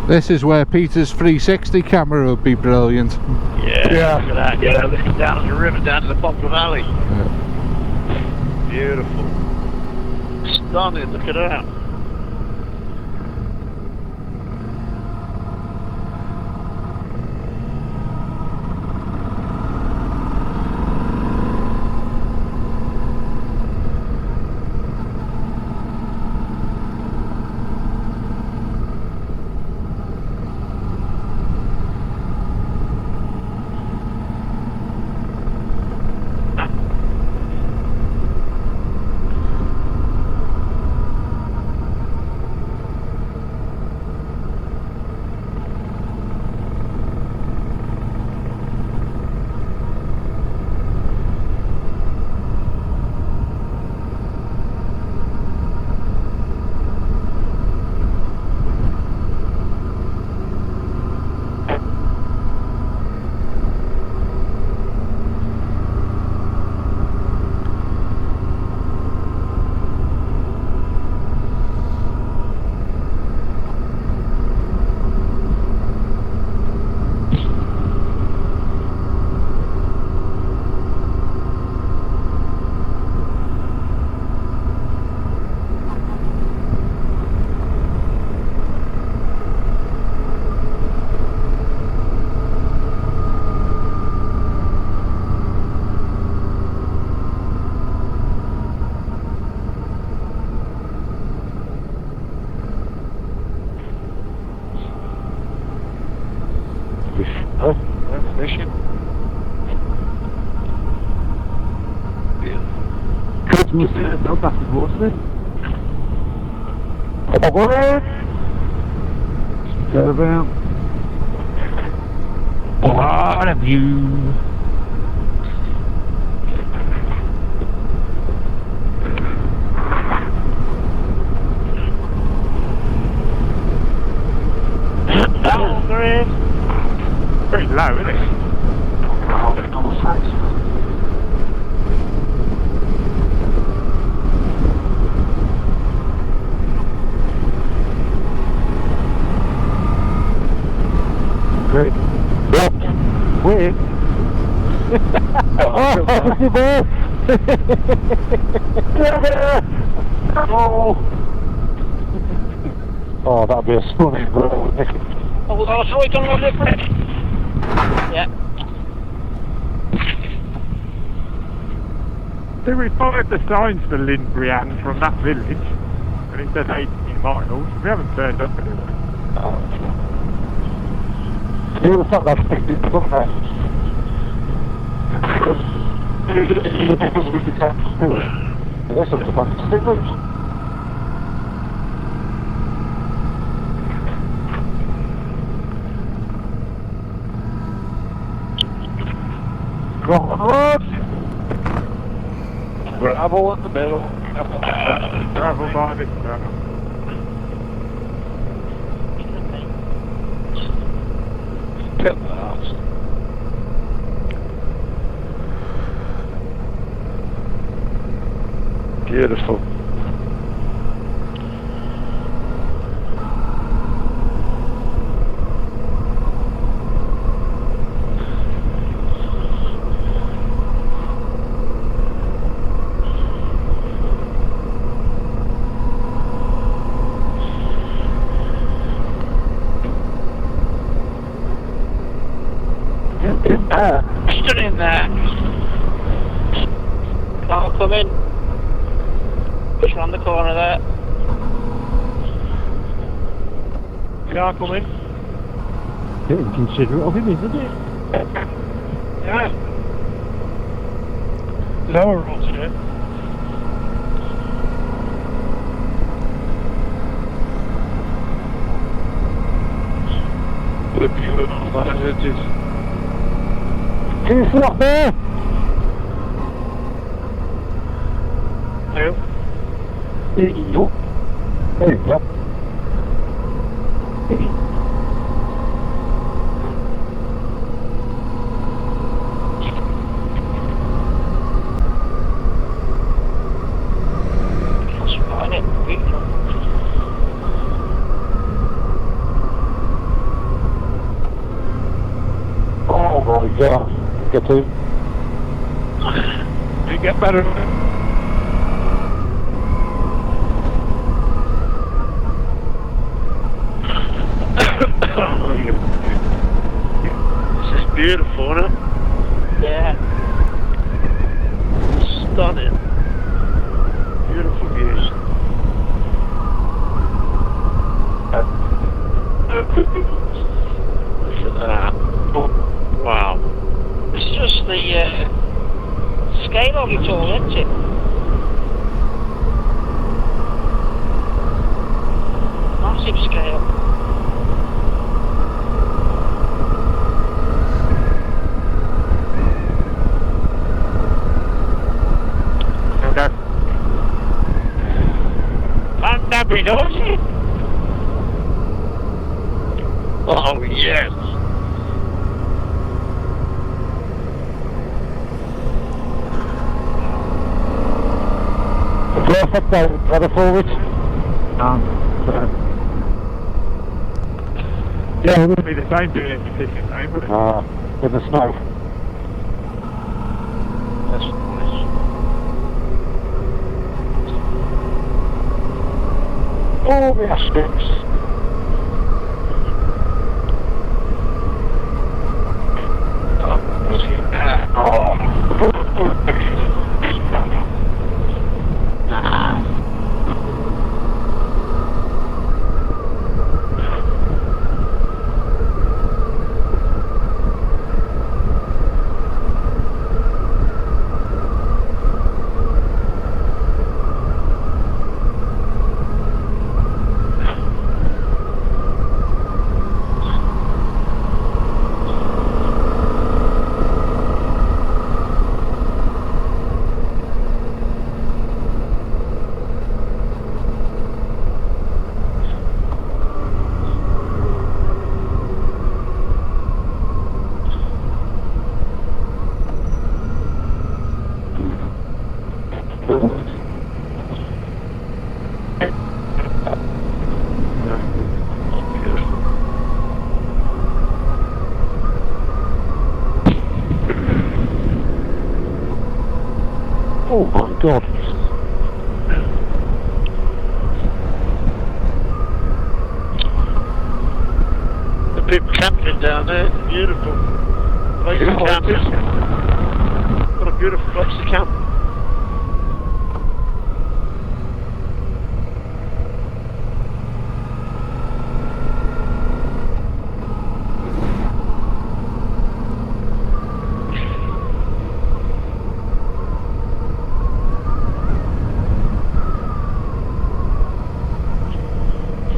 This is where Peter's 360 camera would be brilliant. Yeah, look at that. Yeah, looking down at the river, down to the Poplar Valley. Yeah. Beautiful. Stunning, look at that. What a view! Very low, isn't it? Great. Wait. Oh, that'd be a stunning blow. Oh, sorry, don't want to lift. Yeah. So we followed the signs for Lindbriand from that village, and it said 18 miles. We haven't turned up anyway. It was not that big, it wasn't there. This is the fantastic route. Gravel in the middle. Gravel by this gravel. Pit that. Beautiful. Stood in there. Car coming. Just round the corner there. Car coming. Getting considerate of him, isn't it? Yeah. Lower roads here. The beautiful as it is. It's not there! Who? There you go. That's fine, it. Beautiful. my god. Get to. You get better. This is beautiful, isn't it? Yeah. Stunning. Beautiful views. Look at that. Wow. It's just the scale of it all, isn't it? Massive scale. Okay. And that we know it. Oh, yes. Perfect day, weather for it. Yeah, it wouldn't be the same doing it for 50 time, would it? In the snow. That's nice. All the aspects. Oh my god. The people camping down there, it's beautiful. Place to camp. What a beautiful place to camp.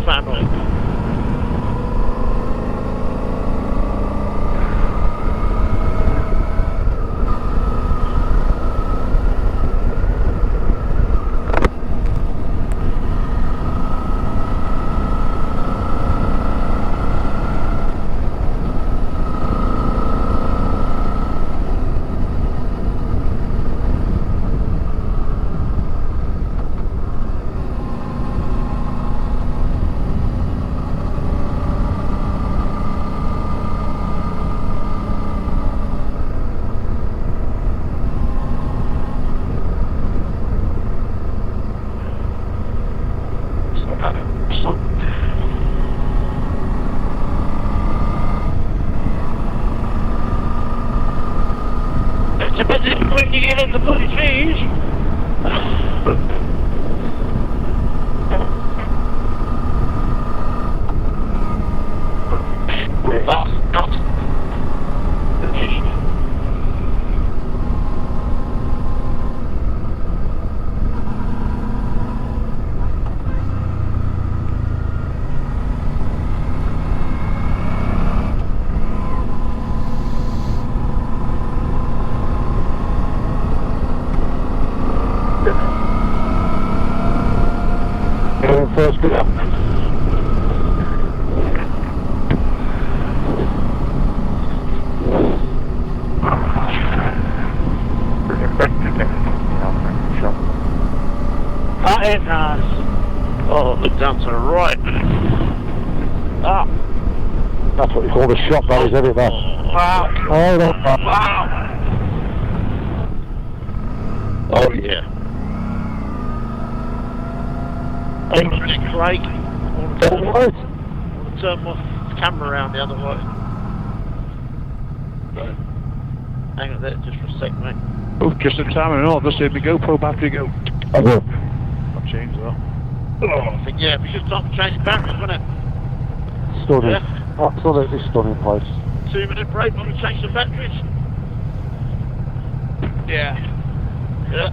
Family. It's a bit different when you get in the bloody trees. First go. That is nice. Oh, look down to the right. Ah. That's what you call the shot, that is, isn't it? That. Oh, Wow. Oh, no. Wow. Oh yeah. Hey, Craig. I want to turn my camera around the other way. Hang on there just for a sec, mate. Oh, just in time and all. Just let me GoPro battery go. I will. I'll change that. Oh, I think, yeah, we should start to change batteries, wouldn't it? Stunning. Yeah. Absolutely stunning place. 2-minute break when we change the batteries. Yeah. Yeah.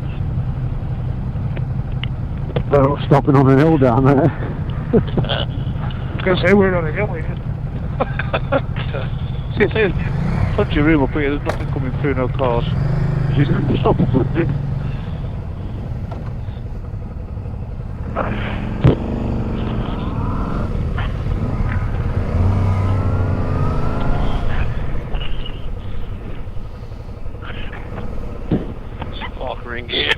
They're not stopping on an hill down there. I was going to say we're on a hill here. See, there's plenty of room up here. There's nothing coming through, no cars. Sparkling gear.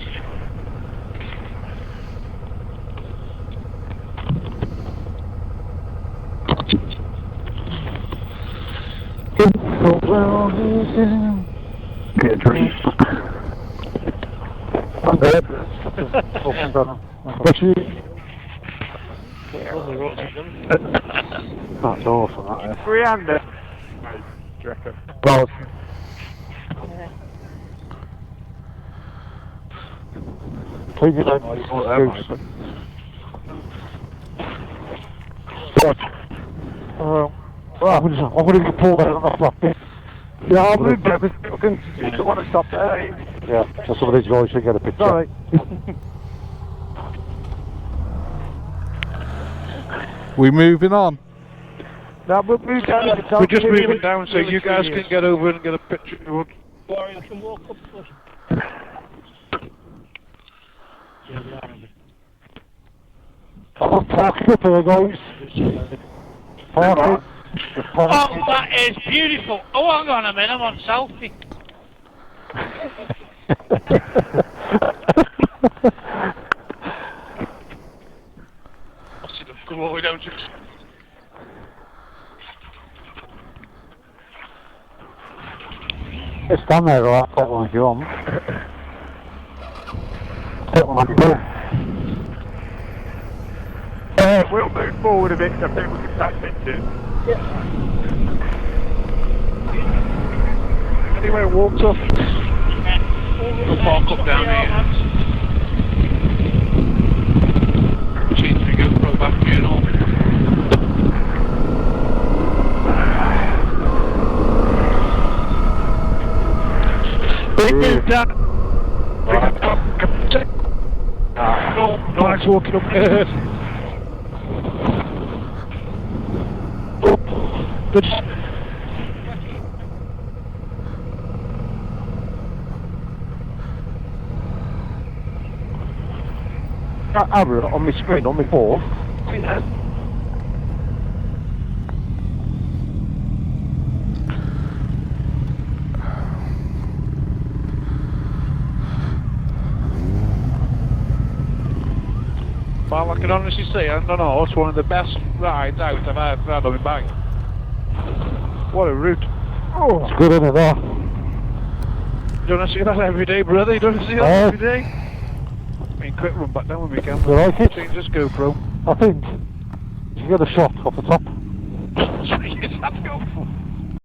Get a drink. I'm dead. What's you? That's awesome, that is. 300. Do you reckon? Well, please don't I'm going to pull that on the flop. Yeah, I'll move back. You don't want to stop there. Yeah, so some of these guys should get a picture. Alright. We moving on? No, we'll move down. We're just moving down so you guys can get over and get a picture if you want. Sorry, I can walk up first. Oh, park up there, guys. Park. Oh, that is beautiful. Oh, hang on a minute, I'm on selfie. I see the glory, don't you? It's done there, right? That one if you want. That one there. We'll move forward a bit so people can take pictures. Anywhere walked off. We'll park up down here. Change the GoPro battery and all. Nice walking up there. Good. Arrow on my screen, on my phone. Well, I can honestly say, I don't know, it's one of the best rides out I've ever had on my bike. What a route. Oh, it's good, isn't it, there? You don't see that every day, brother? You don't see that every day? I mean, quick run back down when we can. You like it? Change this GoPro. I think you get a shot off the top.